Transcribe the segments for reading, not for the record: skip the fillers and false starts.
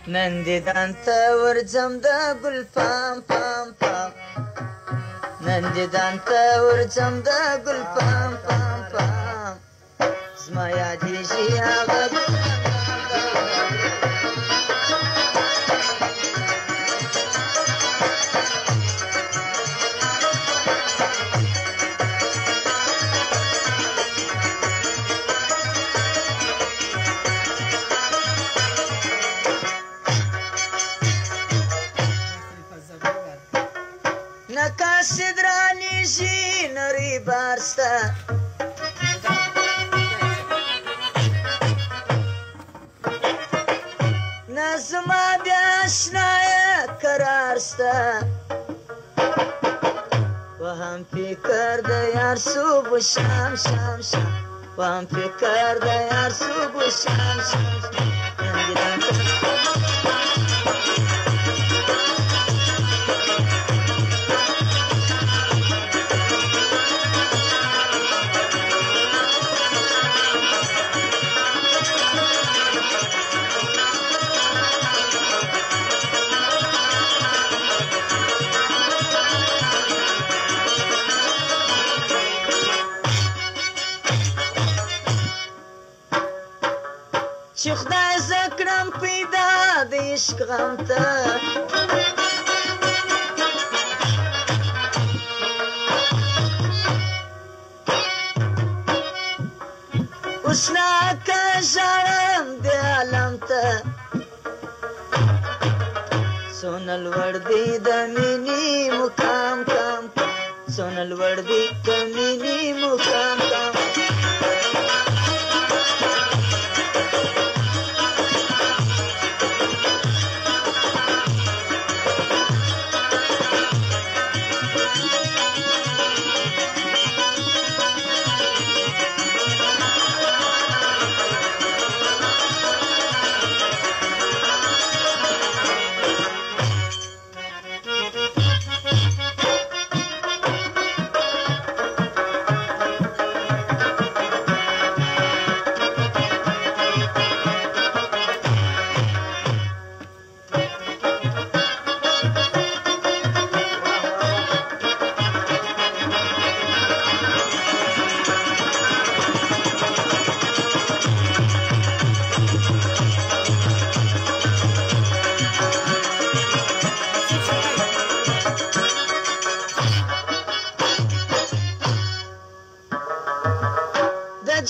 نن دیدن ته ورځم د ګل پام پام پام نن دیدن ته ورځم د ګل پام پام پام زما یادېږي هغه نکاسې درانیږي نری بار سته نه زما بیا اشنایه قرار سته وهم فکر د یار صبح و شام شام شام وهم فکر د یار صبح و شام شام چې خدای زه کړم پیدا د عشق غم ته اوس ناکه ژاړم د عالم ته څونه لوړ دی د مینې مقام کام څونه لوړ دی د مینې مقام کام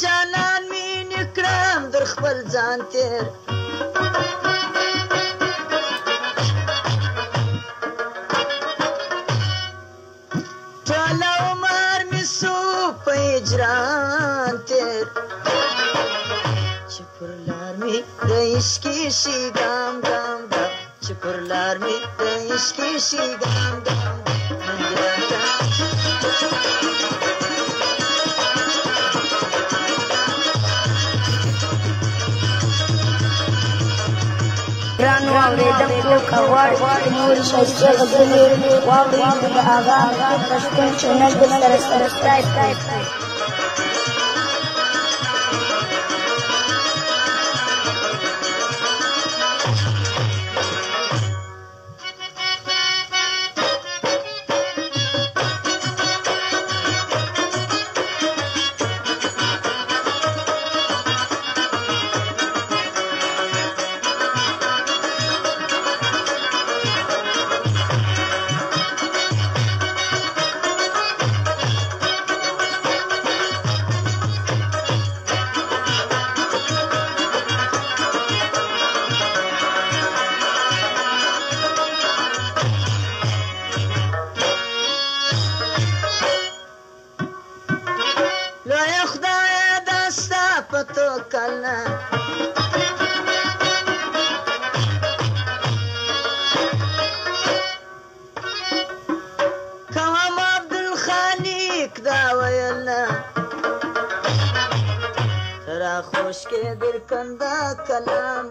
جانان مینې کړم در خپل ځان تېر ټول عمر مې سو په هجران تېر چې پر لار مې د عشقي شي ګام ګام ګام چې پر لار مې د عشقي شي ګام ګام ګرانو اورېدونکو که غواړئ نورې ښایستې غزلې واورئ نو د اغا پښتون چینل درسره سبسکرایب کړئ. لویه خدایه دا ستا په توکل نه کوم عبدالخالق دا ویل نه ته راخوشکې در کنده کلام